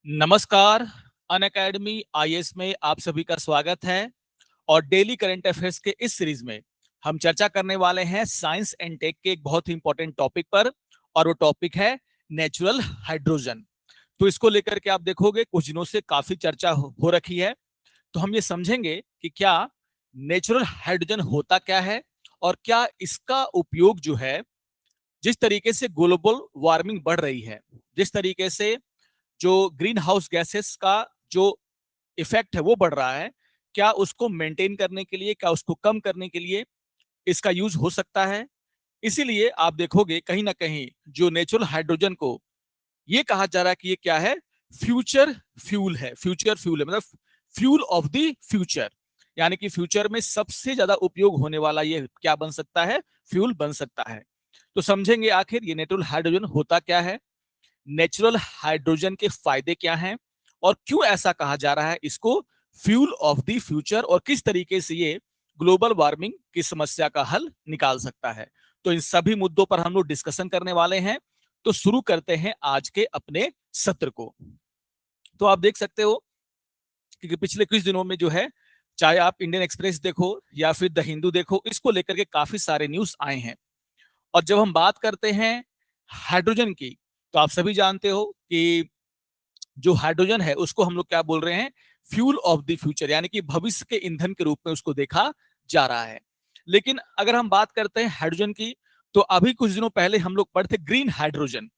नमस्कार। Unacademy IAS में आप सभी का स्वागत है। और डेली करंट अफेयर्स के इस सीरीज में हम चर्चा करने वाले हैं साइंस एंड टेक के एक बहुत ही इंपॉर्टेंट टॉपिक पर, और वो टॉपिक है नेचुरल हाइड्रोजन। तो इसको लेकर के आप देखोगे कुछ दिनों से काफी चर्चा हो रखी है। तो हम ये समझेंगे कि क्या नेचुरल हाइड्रोजन होता क्या है, और क्या इसका उपयोग जो है, जिस तरीके से ग्लोबल वार्मिंग बढ़ रही है, जिस तरीके से जो ग्रीन हाउस गैसेस का जो इफेक्ट है वो बढ़ रहा है, क्या उसको मेंटेन करने के लिए, क्या उसको कम करने के लिए इसका यूज हो सकता है। इसीलिए आप देखोगे कहीं ना कहीं जो नेचुरल हाइड्रोजन को ये कहा जा रहा है कि ये क्या है, फ्यूचर फ्यूल है। फ्यूचर फ्यूल है मतलब फ्यूल ऑफ द फ्यूचर, यानी कि फ्यूचर में सबसे ज्यादा उपयोग होने वाला ये क्या बन सकता है, फ्यूल बन सकता है। तो समझेंगे आखिर ये नेचुरल हाइड्रोजन होता क्या है, नेचुरल हाइड्रोजन के फायदे क्या हैं, और क्यों ऐसा कहा जा रहा है इसको फ्यूल ऑफ द फ्यूचर, और किस तरीके से ये ग्लोबल वार्मिंग की समस्या का हल निकाल सकता है। तो इन सभी मुद्दों पर हम लोग डिस्कशन करने वाले हैं। तो शुरू करते हैं आज के अपने सत्र को। तो आप देख सकते हो कि पिछले कुछ दिनों में जो है, चाहे आप इंडियन एक्सप्रेस देखो या फिर द हिंदू देखो, इसको लेकर के काफी सारे न्यूज आए हैं। और जब हम बात करते हैं हाइड्रोजन की, तो आप सभी जानते हो कि जो हाइड्रोजन है उसको हम लोग क्या बोल रहे हैं, फ्यूल ऑफ द फ्यूचर, यानी कि भविष्य के ईंधन के रूप में उसको देखा जा रहा है। लेकिन अगर हम बात करते हैं हाइड्रोजन की, तो अभी कुछ दिनों पहले हम लोग पढ़े थे ग्रीन हाइड्रोजन,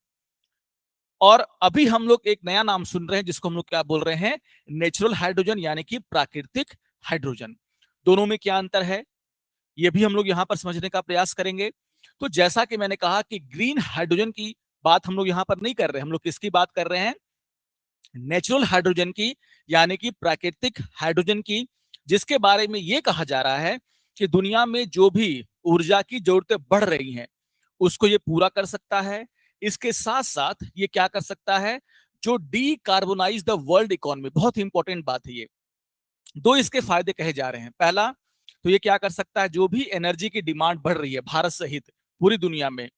और अभी हम लोग एक नया नाम सुन रहे हैं जिसको हम लोग क्या बोल रहे हैं, नेचुरल हाइड्रोजन, यानी कि प्राकृतिक हाइड्रोजन। दोनों में क्या अंतर है, ये भी हम लोग यहाँ पर समझने का प्रयास करेंगे। तो जैसा कि मैंने कहा कि ग्रीन हाइड्रोजन की बात हम लोग यहाँ पर नहीं कर रहे, हम लोग किसकी बात कर रहे हैं, नेचुरल हाइड्रोजन की, यानी कि प्राकृतिक हाइड्रोजन की, जिसके बारे में यह कहा जा रहा है कि दुनिया में जो भी ऊर्जा की जरूरतें बढ़ रही हैं उसको ये पूरा कर सकता है। इसके साथ साथ ये क्या कर सकता है, जो डीकार्बोनाइज द वर्ल्ड इकोनॉमी, बहुत ही इंपॉर्टेंट बात है ये। दो इसके फायदे कहे जा रहे हैं। पहला, तो ये क्या कर सकता है, जो भी एनर्जी की डिमांड बढ़ रही है भारत सहित पूरी दुनिया में,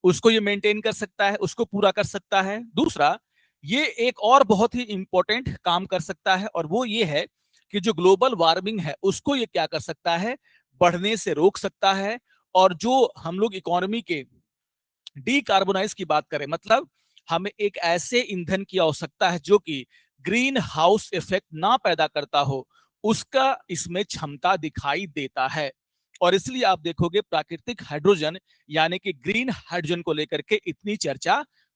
उसको ये मेंटेन कर सकता है, उसको पूरा कर सकता है। दूसरा, ये एक और बहुत ही इंपॉर्टेंट काम कर सकता है, और वो ये है कि जो ग्लोबल वार्मिंग है उसको ये क्या कर सकता है, बढ़ने से रोक सकता है। और जो हम लोग इकोनॉमी के डीकार्बोनाइज की बात करें, मतलब हमें एक ऐसे ईंधन की आवश्यकता है जो कि ग्रीन हाउस इफेक्ट ना पैदा करता हो, उसका इसमें क्षमता दिखाई देता है। और इसलिए आप देखोगे प्राकृतिक हाइड्रोजन यानी कि ग्रीन हाइड्रोजन को लेकर के इतनी चर्चा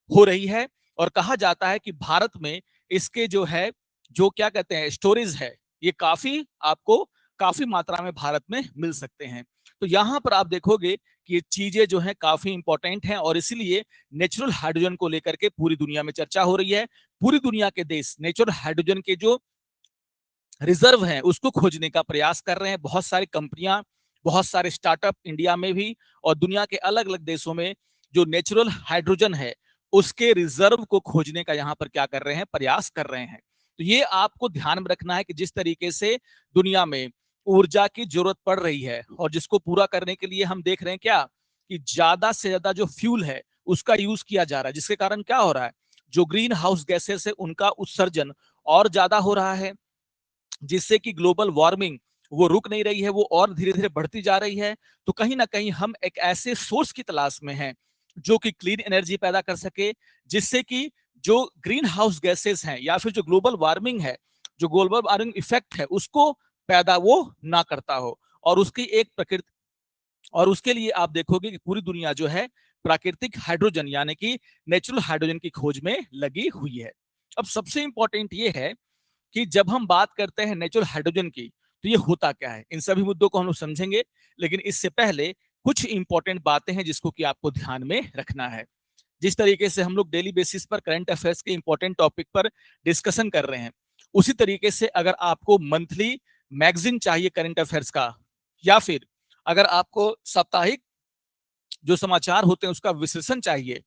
हो रही है। और कहा जाता है कि भारत में इसके जो है, जो क्या कहते हैं, स्टोरेज है, ये काफी आपको काफी मात्रा में भारत में मिल सकते हैं। तो यहां पर आप देखोगे कि ये चीजें जो हैं काफी इंपॉर्टेंट हैं, और इसीलिए नेचुरल हाइड्रोजन को लेकर के पूरी दुनिया में चर्चा हो रही है। पूरी दुनिया के देश नेचुरल हाइड्रोजन के जो रिजर्व हैं उसको खोजने का प्रयास कर रहे हैं। बहुत सारी कंपनियां, बहुत सारे स्टार्टअप इंडिया में भी और दुनिया के अलग अलग देशों में जो नेचुरल हाइड्रोजन है उसके रिजर्व को खोजने का यहाँ पर क्या कर रहे हैं, प्रयास कर रहे हैं। तो ये आपको ध्यान में रखना है कि जिस तरीके से दुनिया में ऊर्जा की जरूरत पड़ रही है, और जिसको पूरा करने के लिए हम देख रहे हैं क्या, कि ज्यादा से ज्यादा जो फ्यूल है उसका यूज किया जा रहा है, जिसके कारण क्या हो रहा है, जो ग्रीन हाउस गैसेस है उनका उत्सर्जन और ज्यादा हो रहा है, जिससे कि ग्लोबल वार्मिंग वो रुक नहीं रही है, वो और धीरे धीरे बढ़ती जा रही है। तो कहीं ना कहीं हम एक ऐसे सोर्स की तलाश में हैं जो कि क्लीन एनर्जी पैदा कर सके, जिससे कि जो ग्रीन हाउस गैसेस हैं या फिर जो ग्लोबल वार्मिंग है, जो ग्लोबल वार्मिंग इफेक्ट है उसको पैदा वो ना करता हो। और उसकी एक प्रकृति, और उसके लिए आप देखोगे कि पूरी दुनिया जो है प्राकृतिक हाइड्रोजन यानी कि नेचुरल हाइड्रोजन की खोज में लगी हुई है। अब सबसे इंपॉर्टेंट ये है कि जब हम बात करते हैं नेचुरल हाइड्रोजन की, तो ये होता क्या है, इन सभी मुद्दों को हम लोग समझेंगे। लेकिन इससे पहले कुछ इंपॉर्टेंट बातें हैं जिसको कि आपको ध्यान में रखना है। जिस तरीके से हम लोग डेली बेसिस पर करंट अफेयर्स के इंपॉर्टेंट टॉपिक पर डिस्कशन कर रहे हैं, उसी तरीके से अगर आपको मंथली मैगजीन चाहिए करंट अफेयर्स का, या फिर अगर आपको साप्ताहिक जो समाचार होते हैं उसका विश्लेषण चाहिए,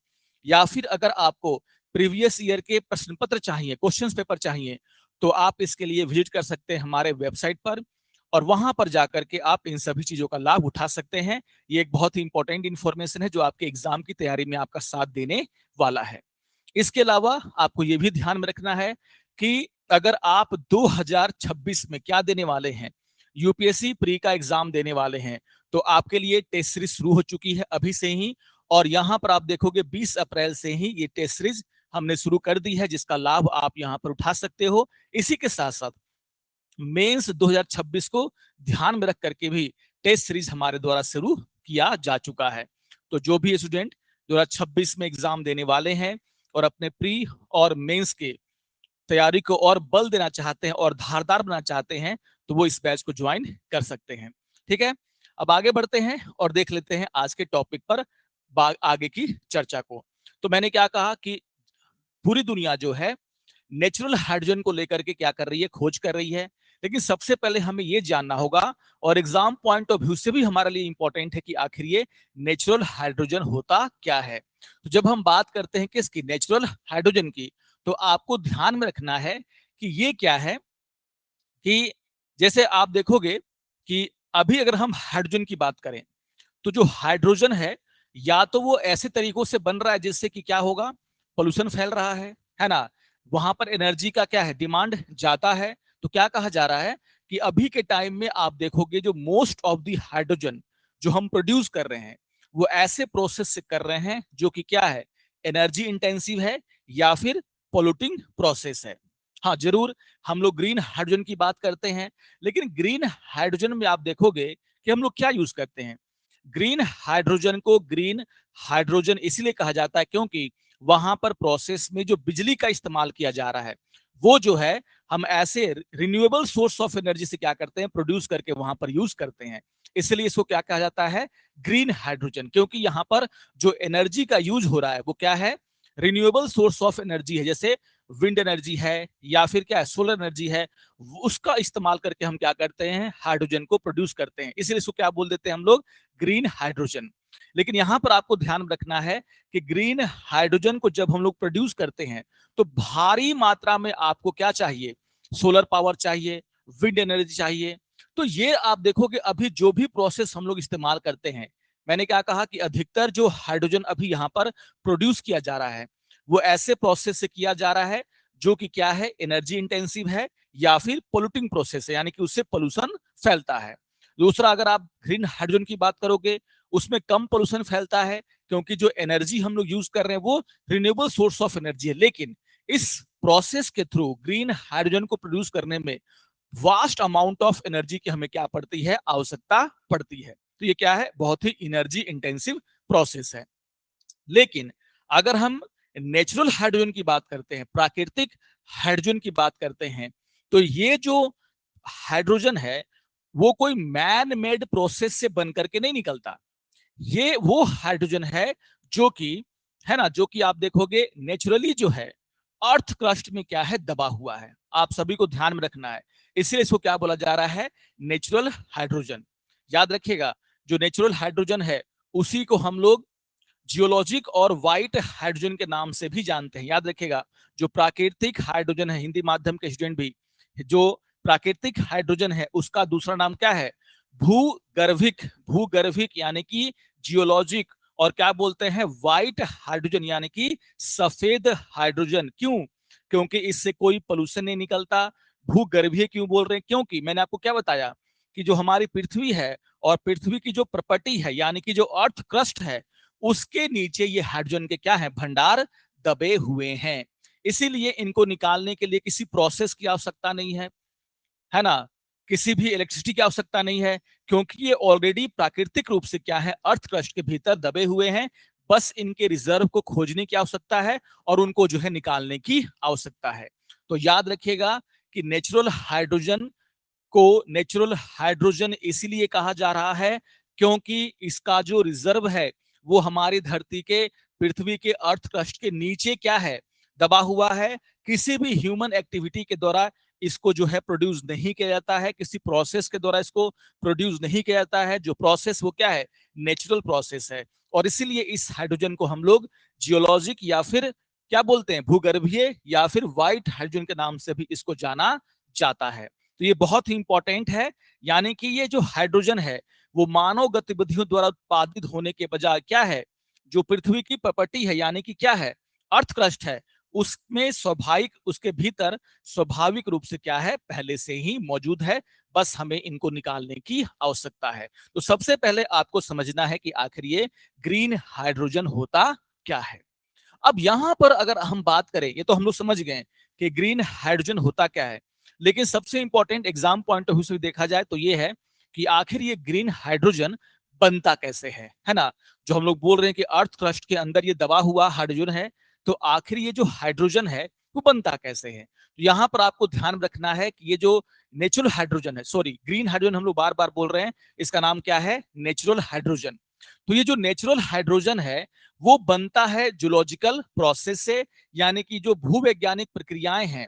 या फिर अगर आपको प्रीवियस ईयर के प्रश्न पत्र चाहिए, क्वेश्चंस पेपर चाहिए, तो आप इसके लिए विजिट कर सकते हैं हमारे वेबसाइट पर, और वहां पर जाकर के आप इन सभी चीजों का लाभ उठा सकते हैं। ये एक बहुत ही इंपॉर्टेंट इंफॉर्मेशन है जो आपके एग्जाम की तैयारी में आपका साथ देने वाला है। इसके अलावा आपको यह भी ध्यान में रखना है कि अगर आप 2026 में क्या देने वाले हैं, यूपीएससी प्री का एग्जाम देने वाले हैं, तो आपके लिए टेस्ट सीरीज शुरू हो चुकी है अभी से ही। और यहां पर आप देखोगे 20 अप्रैल से ही ये टेस्ट सीरीज हमने शुरू कर दी है, जिसका लाभ आप यहां पर उठा सकते हो। इसी के साथ साथ मेंस 2026 को ध्यान में रख करके भी टेस्ट सीरीज हमारे द्वारा शुरू किया जा चुका है। तो जो भी स्टूडेंट 2026 में एग्जाम देने वाले हैं और अपने प्री और मेंस के तैयारी को और बल देना चाहते हैं और धारदार बनाना चाहते हैं, तो वो इस बैच को ज्वाइन कर सकते हैं। ठीक है, अब आगे बढ़ते हैं और देख लेते हैं आज के टॉपिक पर आगे की चर्चा को। तो मैंने क्या कहा कि पूरी दुनिया जो है नेचुरल हाइड्रोजन को लेकर के क्या कर रही है, खोज कर रही है। लेकिन सबसे पहले हमें यह जानना होगा, और एग्जाम पॉइंट ऑफ व्यू से भी हमारे लिए इंपॉर्टेंट है, कि आखिर ये नेचुरल हाइड्रोजन होता क्या है। तो जब हम बात करते हैं किसकी, नेचुरल हाइड्रोजन की, तो आपको ध्यान में रखना है कि ये क्या है। कि जैसे आप देखोगे कि अभी अगर हम हाइड्रोजन की बात करें, तो जो हाइड्रोजन है या तो वो ऐसे तरीकों से बन रहा है जिससे कि क्या होगा, पोल्यूशन फैल रहा है ना, वहां पर एनर्जी का क्या है, डिमांड जाता है। तो क्या कहा जा रहा है कि अभी के टाइम में आप देखोगे जो मोस्ट ऑफ द हाइड्रोजन जो हम प्रोड्यूस कर रहे हैं, वो ऐसे प्रोसेस से कर रहे हैं जो कि क्या है, एनर्जी इंटेंसिव है या फिर पोल्यूटिंग प्रोसेस है। हाँ जरूर, हम लोग ग्रीन हाइड्रोजन की बात करते हैं, लेकिन ग्रीन हाइड्रोजन में आप देखोगे कि हम लोग क्या यूज करते हैं। ग्रीन हाइड्रोजन को ग्रीन हाइड्रोजन इसलिए कहा जाता है क्योंकि वहां पर प्रोसेस में जो बिजली का इस्तेमाल किया जा रहा है, वो जो है हम ऐसे रिन्यूएबल सोर्स ऑफ एनर्जी से क्या करते हैं, प्रोड्यूस करके वहां पर यूज करते हैं। इसलिए इसको क्या कहा जाता है, ग्रीन हाइड्रोजन, क्योंकि यहाँ पर जो एनर्जी का यूज हो रहा है वो क्या है, रिन्यूएबल सोर्स ऑफ एनर्जी है। जैसे विंड एनर्जी है या फिर क्या है, सोलर एनर्जी है, उसका इस्तेमाल करके हम क्या करते हैं, हाइड्रोजन को प्रोड्यूस करते हैं। इसलिए इसको क्या बोल देते हैं हम लोग, ग्रीन हाइड्रोजन। लेकिन यहां पर आपको ध्यान रखना है कि ग्रीन हाइड्रोजन को जब हम लोग प्रोड्यूस करते हैं, तो भारी मात्रा में आपको क्या चाहिए, सोलर पावर चाहिए, विंड एनर्जी चाहिए। तो ये आप देखोगे अभी जो भी प्रोसेस हम लोग इस्तेमाल करते हैं, मैंने क्या कहा कि अधिकतर जो हाइड्रोजन अभी यहाँ पर प्रोड्यूस किया जा रहा है, वो ऐसे प्रोसेस से किया जा रहा है जो कि क्या है, एनर्जी इंटेंसिव है या फिर पोल्यूटिंग प्रोसेस है, यानी कि उससे पोल्यूशन फैलता है। दूसरा, अगर आप ग्रीन हाइड्रोजन की बात करोगे, उसमें कम पोल्यूशन फैलता है, क्योंकि जो एनर्जी हम लोग यूज कर रहे हैं वो रिन्यूएबल सोर्स ऑफ एनर्जी है। लेकिन इस प्रोसेस के थ्रू ग्रीन हाइड्रोजन को प्रोड्यूस करने में वास्ट अमाउंट ऑफ एनर्जी की हमें क्या पड़ती है, आवश्यकता पड़ती है। तो ये क्या है, बहुत ही एनर्जी इंटेंसिव प्रोसेस है। लेकिन अगर हम नेचुरल हाइड्रोजन की बात करते हैं, प्राकृतिक हाइड्रोजन की बात करते हैं, तो ये जो हाइड्रोजन है वो कोई मैन मेड प्रोसेस से बन करके नहीं निकलता। ये वो हाइड्रोजन है जो कि, है ना, जो कि आप देखोगे नेचुरली जो है अर्थ क्रस्ट में क्या है, दबा हुआ है। आप सभी को ध्यान में रखना है, इसलिए इसको क्या बोला जा रहा है, नेचुरल हाइड्रोजन। याद रखिएगा, जो नेचुरल हाइड्रोजन है उसी को हम लोग जियोलॉजिक और व्हाइट हाइड्रोजन के नाम से भी जानते हैं। याद रखिएगा, जो प्राकृतिक हाइड्रोजन है, हिंदी माध्यम के स्टूडेंट भी, जो प्राकृतिक हाइड्रोजन है उसका दूसरा नाम क्या है, भूगर्भिक। भूगर्भिक यानी कि जियोलॉजिक, और क्या बोलते हैं, व्हाइट हाइड्रोजन यानी कि सफेद हाइड्रोजन। क्यों, क्योंकि इससे कोई पोल्यूशन नहीं निकलता। भूगर्भीय क्यों बोल रहे हैं, क्योंकि मैंने आपको क्या बताया कि जो हमारी पृथ्वी है और पृथ्वी की जो प्रॉपर्टी है, यानी कि जो अर्थ क्रस्ट है, उसके नीचे ये हाइड्रोजन के क्या है, भंडार दबे हुए हैं। इसीलिए इनको निकालने के लिए किसी प्रोसेस की आवश्यकता नहीं है ना, किसी भी इलेक्ट्रिसिटी की आवश्यकता नहीं है, क्योंकि ये ऑलरेडी प्राकृतिक रूप से क्या है, अर्थ क्रस्ट के भीतर दबे हुए हैं। बस इनके रिजर्व को खोजने की आवश्यकता है और उनको जो है निकालने की आवश्यकता है। तो याद रखिएगा कि नेचुरल हाइड्रोजन को नेचुरल हाइड्रोजन इसीलिए कहा जा रहा है क्योंकि इसका जो रिजर्व है वो हमारी धरती के, पृथ्वी के अर्थ क्रस्ट के नीचे क्या है, दबा हुआ है। किसी भी ह्यूमन एक्टिविटी के द्वारा इसको जो है प्रोड्यूस नहीं किया जाता है, किसी प्रोसेस के द्वारा इसको प्रोड्यूस नहीं किया जाता है। जो प्रोसेस वो क्या है, नेचुरल प्रोसेस है। और इसीलिए इस हाइड्रोजन को हम लोग जियोलॉजिक या फिर क्या बोलते हैं, भूगर्भीय या फिर व्हाइट हाइड्रोजन के नाम से भी इसको जाना जाता है। तो ये बहुत ही इंपॉर्टेंट है, यानी कि ये जो हाइड्रोजन है वो मानव गतिविधियों द्वारा उत्पादित होने के बजाय क्या है, जो पृथ्वी की प्रॉपर्टी है, यानी कि क्या है, अर्थ क्रस्ट है उसमें स्वाभाविक, उसके भीतर स्वाभाविक रूप से क्या है, पहले से ही मौजूद है, बस हमें इनको निकालने की आवश्यकता है। तो सबसे पहले आपको समझना है कि आखिर ये ग्रीन हाइड्रोजन होता क्या है। अब यहां पर अगर हम बात करें, ये तो हम लोग समझ गए कि ग्रीन हाइड्रोजन होता क्या है, लेकिन सबसे important exam point of view से देखा जाए तो ये है कि आखिर ये ग्रीन हाइड्रोजन बनता कैसे है ना। जो हम लोग बोल रहे हैं कि अर्थ क्रस्ट के अंदर ये दबा हुआ हाइड्रोजन है, तो आखिर ये जो हाइड्रोजन है वो बनता कैसे है। तो यहां पर आपको ध्यान रखना है कि ये जो नेचुरल हाइड्रोजन है, सॉरी ग्रीन हाइड्रोजन हम लोग बार बार बोल रहे हैं, इसका नाम क्या है, नेचुरल हाइड्रोजन। तो ये जो नेचुरल हाइड्रोजन है वो बनता है जूलॉजिकल प्रोसेस से, यानी कि जो भूवैज्ञानिक प्रक्रियाएं हैं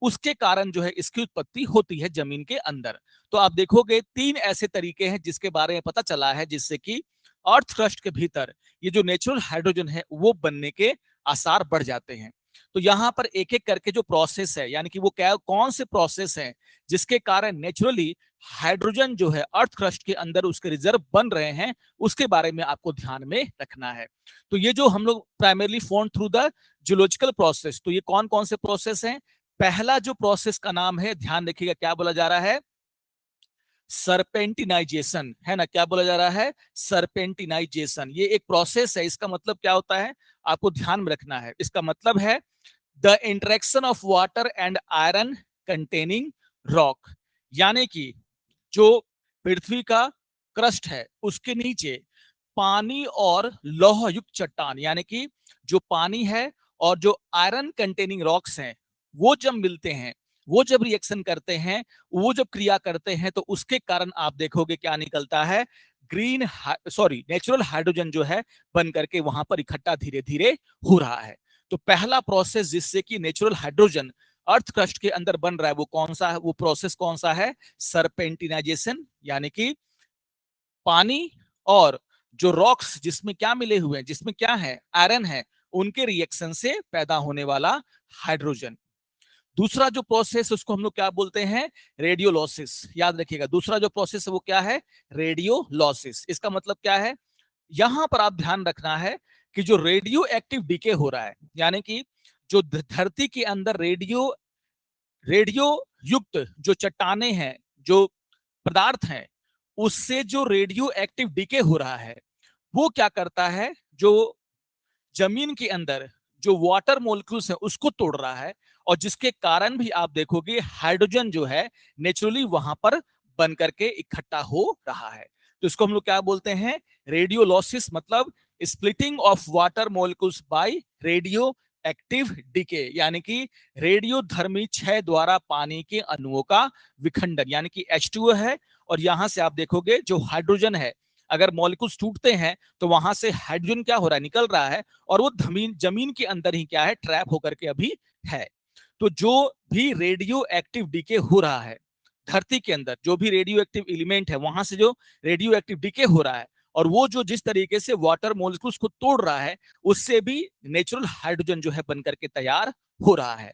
उसके कारण जो है इसकी उत्पत्ति होती है जमीन के अंदर। तो आप देखोगे तीन ऐसे तरीके हैं जिसके बारे में पता चला है, जिससे कि अर्थ क्रस्ट के भीतर ये जो नेचुरल हाइड्रोजन है वो बनने के आसार बढ़ जाते हैं। तो यहां पर एक एक करके जो प्रोसेस है, यानी कि वो क्या कौन से प्रोसेस हैं जिसके कारण नेचुरली हाइड्रोजन जो है अर्थ क्रस्ट के अंदर उसके रिजर्व बन रहे हैं, उसके बारे में आपको ध्यान में रखना है। तो ये जो हम लोग primarily found through the geological process, तो ये कौन कौन से प्रोसेस हैं। पहला जो प्रोसेस का नाम है, ध्यान रखिएगा क्या बोला जा रहा है, सरपेंटिनाइजेशन, है ना। क्या बोला जा रहा है, सरपेंटिनाइजेशन। ये एक प्रोसेस है, इसका मतलब क्या होता है आपको ध्यान में रखना है। इसका मतलब है the interaction of water and iron containing rock, यानी कि जो पृथ्वी का क्रस्ट है उसके नीचे पानी और लौह युक्त चट्टान, यानी कि जो पानी है और जो आयरन कंटेनिंग रॉक्स हैं वो जब मिलते हैं, वो जब रिएक्शन करते हैं, वो जब क्रिया करते हैं, तो उसके कारण आप देखोगे क्या निकलता है, ग्रीन सॉरी नेचुरल हाइड्रोजन जो है बन करके वहां पर इकट्ठा धीरे धीरे हो रहा है। तो पहला प्रोसेस जिससे कि नेचुरल हाइड्रोजन अर्थ क्रस्ट के अंदर बन रहा है वो कौन सा है, वो प्रोसेस कौन सा है, सरपेंटिनाइजेशन, यानी कि पानी और जो रॉक्स जिसमें क्या मिले हुए हैं, जिसमें क्या है, आयरन है, उनके रिएक्शन से पैदा होने वाला हाइड्रोजन। दूसरा जो प्रोसेस उसको हम लोग क्या बोलते हैं, रेडियोलॉसिस। याद रखिएगा दूसरा जो प्रोसेस है वो क्या है, रेडियोलॉसिस। इसका मतलब क्या है, यहां पर आप ध्यान रखना है कि जो रेडियो एक्टिव डीके हो रहा है, यानी कि जो धरती के अंदर रेडियो युक्त जो चट्टाने हैं, जो पदार्थ हैं, उससे जो रेडियो एक्टिव डीके हो रहा है वो क्या करता है, जो जमीन के अंदर जो वाटर मोलिक्यूल्स है उसको तोड़ रहा है, और जिसके कारण भी आप देखोगे हाइड्रोजन जो है नेचुरली वहां पर बन करके इकट्ठा हो रहा है। तो इसको हम लोग क्या बोलते हैं, रेडियोलॉसिस, मतलब splitting of water molecules by radioactive decay, यानी कि रेडियो धर्मी क्षय द्वारा पानी के अणुओं का विखंडन, यानी कि H2O है, और यहां से आप देखोगे जो हाइड्रोजन है, अगर मॉलिक्यूल्स टूटते हैं तो वहां से हाइड्रोजन क्या हो रहा है, निकल रहा है, और वो जमीन के अंदर ही क्या है, ट्रैप होकर के अभी है। तो जो भी रेडियो एक्टिव डीके हो रहा है धरती के अंदर, जो भी रेडियो एक्टिव एलिमेंट है वहां से जो रेडियो एक्टिव डीके हो रहा है, और वो जो जिस तरीके से वाटर मॉलिक्यूल्स को तोड़ रहा है, उससे भी नेचुरल हाइड्रोजन जो है बनकर के तैयार हो रहा है।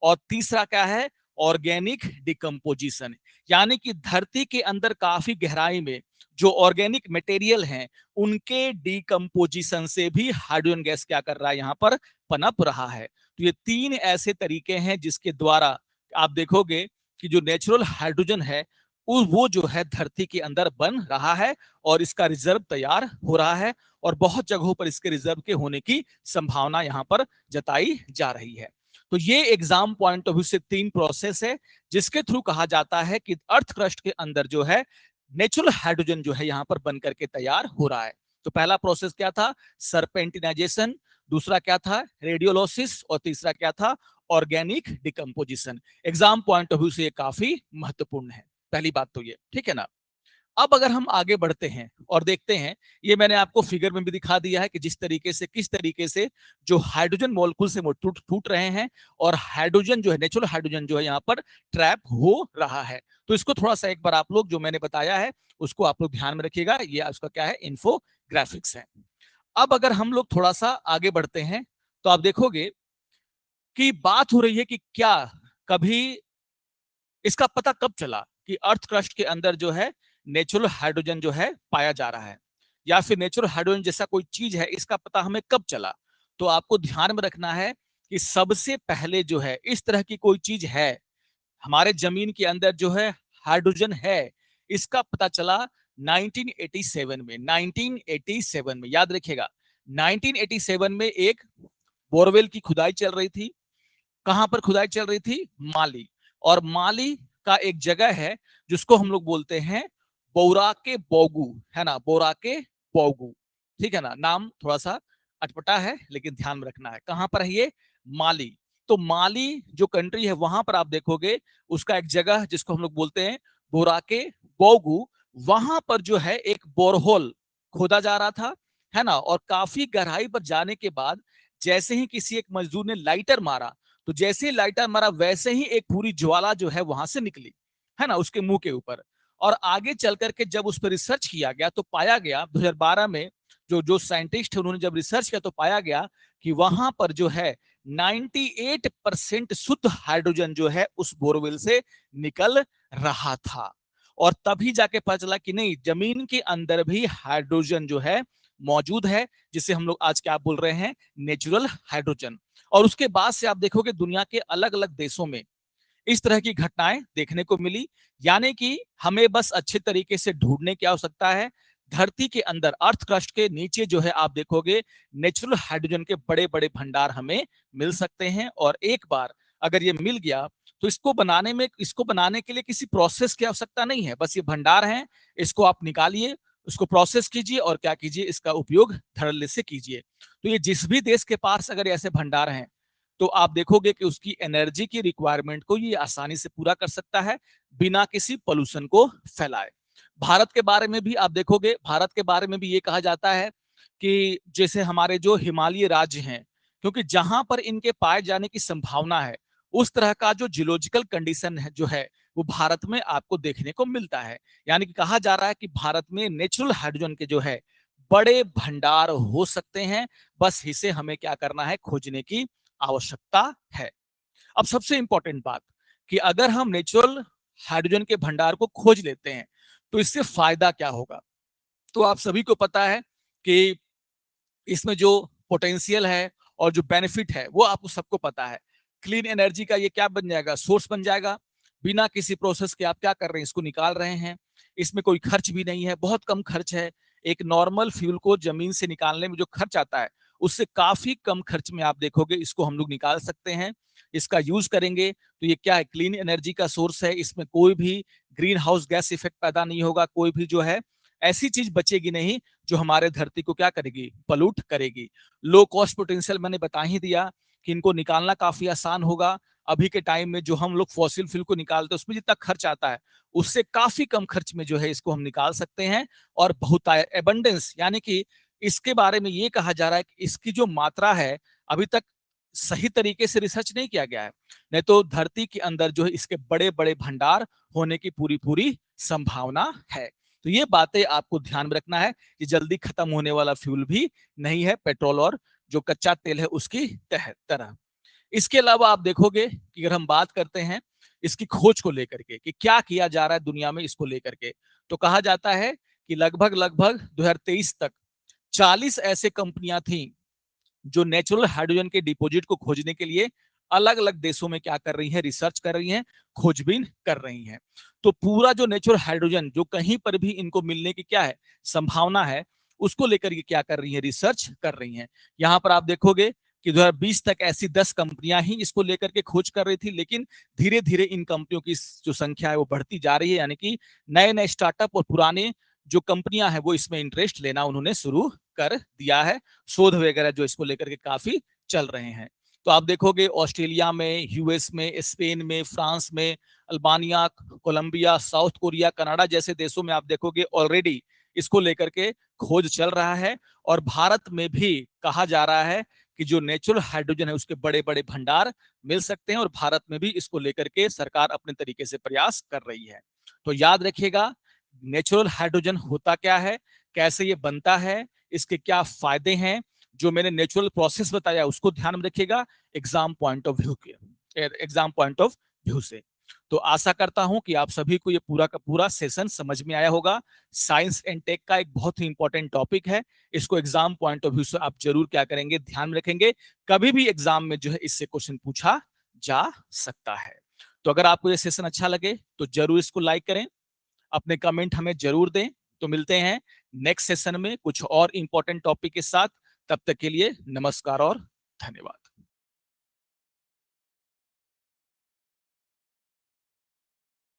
और तीसरा क्या है, ऑर्गेनिक डिकम्पोजिशन, यानी कि धरती के अंदर काफी गहराई में जो ऑर्गेनिक मटेरियल हैं उनके डिकम्पोजिशन से भी हाइड्रोजन गैस क्या कर रहा है, यहाँ पर पनप रहा है। तो ये तीन ऐसे तरीके हैं जिसके द्वारा आप देखोगे कि जो नेचुरल हाइड्रोजन है वो जो है धरती के अंदर बन रहा है, और इसका रिजर्व तैयार हो रहा है, और बहुत जगहों पर इसके रिजर्व के होने की संभावना यहाँ पर जताई जा रही है। तो ये एग्जाम पॉइंट ऑफ व्यू से तीन प्रोसेस है जिसके थ्रू कहा जाता है कि अर्थ क्रस्ट के अंदर जो है नेचुरल हाइड्रोजन जो है यहाँ पर बन करके तैयार हो रहा है। तो पहला प्रोसेस क्या था, सरपेंटिनाइजेशन, दूसरा क्या था, रेडियोलॉसिस, और तीसरा क्या था, organic decomposition. Exam point of view से ये काफी महत्वपूर्ण है। पहली बात तो ये, ठीक है ना। अब अगर हम आगे बढ़ते हैं और देखते हैं, ये मैंने आपको फिगर में भी दिखा दिया है कि जिस तरीके से किस तरीके से जो हाइड्रोजन मॉलिक्यूल से टूट टूट रहे हैं, और हाइड्रोजन जो है नेचुरल हाइड्रोजन जो है यहाँ पर ट्रैप हो रहा है। तो इसको थोड़ा सा एक बार आप लोग जो मैंने बताया है उसको आप लोग ध्यान में रखिएगा, ये उसका क्या है, इन्फोग्राफिक्स है। अब अगर हम लोग थोड़ा सा आगे बढ़ते हैं तो आप देखोगे कि बात हो रही है कि क्या कभी इसका पता कब चला कि अर्थ क्रस्ट के अंदर जो है नेचुरल हाइड्रोजन जो है पाया जा रहा है, या फिर नेचुरल हाइड्रोजन जैसा कोई चीज है, इसका पता हमें कब चला। तो आपको ध्यान में रखना है कि सबसे पहले जो है इस तरह की कोई चीज है हमारे जमीन के अंदर जो है हाइड्रोजन है, इसका पता चला 1987 में। 1987 में याद रखिएगा, 1987 में एक बोरवेल की खुदाई चल रही थी। कहां पर खुदाई चल रही थी? माली। और माली का एक जगह है जिसको हम लोग बोलते हैं बोराके बोगू, है ना, बोराके बोगू। ठीक है ना, नाम थोड़ा सा अटपटा है लेकिन ध्यान में रखना है। कहां पर है ये? माली। तो माली जो कंट्री है वहां पर आप देखोगे उसका एक जगह जिसको हम लोग बोलते हैं बोराके बोगू, वहां पर जो है एक बोरहोल खोदा जा रहा था, है ना। और काफी गहराई पर जाने के बाद जैसे ही किसी एक मजदूर ने लाइटर मारा, तो जैसे ही लाइटर मारा वैसे ही एक पूरी ज्वाला जो है वहां से निकली, है ना, उसके मुंह के ऊपर। और आगे चल करके जब उस पर रिसर्च किया गया तो पाया गया 2012 में, जो जो साइंटिस्ट है उन्होंने जब रिसर्च किया तो पाया गया कि वहां पर जो है 98% शुद्ध हाइड्रोजन जो है उस बोरवेल से निकल रहा था। और तभी जाके पता चला कि नहीं, जमीन के अंदर भी हाइड्रोजन जो है मौजूद है, जिसे हम लोग आज क्या बोल रहे हैं? Natural hydrogen. और उसके बाद से आप देखोगे दुनिया के अलग अलग देशों में इस तरह की घटनाएं देखने को मिली। यानी कि हमें बस अच्छे तरीके से ढूंढने की आवश्यकता है। धरती के अंदर, अर्थ क्रस्ट के नीचे जो है आप देखोगे नेचुरल हाइड्रोजन के बड़े बड़े भंडार हमें मिल सकते हैं। और एक बार अगर ये मिल गया तो इसको बनाने के लिए किसी प्रोसेस की आवश्यकता नहीं है, बस ये भंडार है, इसको आप निकालिए, उसको प्रोसेस कीजिए और क्या कीजिए, इसका उपयोग धड़ल्ले से कीजिए। तो ये जिस भी देश के पास अगर ऐसे भंडार हैं तो आप देखोगे कि उसकी एनर्जी की रिक्वायरमेंट को ये आसानी से पूरा कर सकता है बिना किसी पोल्यूशन को फैलाए। भारत के बारे में भी आप देखोगे, भारत के बारे में भी ये कहा जाता है कि जैसे हमारे जो हिमालय राज्य हैं, क्योंकि जहां पर इनके पाए जाने की संभावना है उस तरह का जो जियोलॉजिकल कंडीशन है जो है वो भारत में आपको देखने को मिलता है। यानी कि कहा जा रहा है कि भारत में नेचुरल हाइड्रोजन के जो है बड़े भंडार हो सकते हैं, बस इसे हमें क्या करना है? खोजने की आवश्यकता है। अब सबसे इंपॉर्टेंट बात कि अगर हम नेचुरल हाइड्रोजन के भंडार को खोज लेते हैं तो इससे फायदा क्या होगा? तो आप सभी को पता है कि इसमें जो पोटेंशियल है और जो बेनिफिट है वो आपको सबको पता है। क्लीन एनर्जी का ये क्या बन जाएगा? सोर्स बन जाएगा। बिना किसी प्रोसेस के आप क्या कर रहे हैं? इसको निकाल रहे हैं। इसमें कोई खर्च भी नहीं है, बहुत कम खर्च है। एक नॉर्मल फ्यूल को जमीन से निकालने में जो खर्च आता है उससे काफी कम खर्च में आप देखोगे इसको हम लोग निकाल सकते हैं। इसका यूज करेंगे तो ये क्या है? क्लीन एनर्जी का सोर्स है। इसमें कोई भी ग्रीन हाउस गैस इफेक्ट पैदा नहीं होगा, कोई भी जो है ऐसी चीज बचेगी नहीं जो हमारे धरती को क्या करेगी? पलूट करेगी। लो कॉस्ट पोटेंशियल मैंने बता ही दिया कि इनको निकालना काफी आसान होगा। अभी के टाइम में जो हम लोग फॉसिल फ्यूल को निकालते हैं उसमें जितना खर्च आता है उससे काफी कम खर्च में जो है इसको हम निकाल सकते हैं। और बहुत एबंडेंस, यानी कि इसके बारे में ये कहा जा रहा है कि इसकी जो मात्रा है अभी तक सही तरीके से रिसर्च नहीं किया गया है, नहीं तो धरती के अंदर जो है इसके बड़े बड़े भंडार होने की पूरी पूरी संभावना है। तो ये बातें आपको ध्यान में रखना है कि जल्दी खत्म होने वाला फ्यूल भी नहीं है पेट्रोल और जो कच्चा तेल है उसकी तरह। इसके अलावा आप देखोगे कि अगर हम बात करते हैं इसकी खोज को लेकर के कि क्या किया जा रहा है दुनिया में इसको लेकर के, तो कहा जाता है कि लगभग लगभग 2023 तक 40 ऐसे कंपनियां थी जो नेचुरल हाइड्रोजन के डिपॉजिट को खोजने के लिए अलग अलग देशों में क्या कर रही है? रिसर्च कर रही हैं, खोजबीन कर रही हैं। तो पूरा जो नेचुरल हाइड्रोजन जो कहीं पर भी इनको मिलने की क्या है? संभावना है, उसको लेकर ये क्या कर रही है? रिसर्च कर रही हैं। यहां पर आप देखोगे कि 2020 तक ऐसी 10 कंपनियां ही इसको लेकर के खोज कर रही थी, लेकिन धीरे धीरे इन कंपनियों की जो संख्या है वो बढ़ती जा रही है। यानी कि नए नए स्टार्टअप और पुराने जो कंपनियां हैं वो इसमें इंटरेस्ट लेना उन्होंने शुरू कर दिया है। शोध वगैरह जो इसको लेकर के काफी चल रहे हैं। तो आप देखोगे ऑस्ट्रेलिया में, यूएस में, स्पेन में, फ्रांस में, Albania, Colombia, South Korea, Canada जैसे देशों में आप देखोगे ऑलरेडी इसको लेकर के खोज चल रहा है। और भारत में भी कहा जा रहा है कि जो नेचुरल हाइड्रोजन है उसके बड़े बड़े भंडार मिल सकते हैं और भारत में भी इसको लेकर के सरकार अपने तरीके से प्रयास कर रही है। तो याद रखिएगा नेचुरल हाइड्रोजन होता क्या है, कैसे ये बनता है, इसके क्या फायदे हैं, जो मैंने नेचुरल प्रोसेस बताया उसको ध्यान में रखिएगा एग्जाम पॉइंट ऑफ व्यू से। तो आशा करता हूं कि आप सभी को ये पूरा का पूरा सेशन समझ में आया होगा। साइंस एंड टेक का एक बहुत ही इंपॉर्टेंट टॉपिक है। इसको एग्जाम पॉइंट ऑफ व्यू से आप जरूर क्या करेंगे, ध्यान में रखेंगे। कभी भी एग्जाम में जो है इससे क्वेश्चन पूछा जा सकता है। तो अगर आपको ये सेशन अच्छा लगे तो जरूर इसको लाइक करें, अपने कमेंट हमें जरूर दें। तो मिलते हैं नेक्स्ट सेशन में कुछ और इंपॉर्टेंट टॉपिक के साथ। तब तक के लिए नमस्कार और धन्यवाद।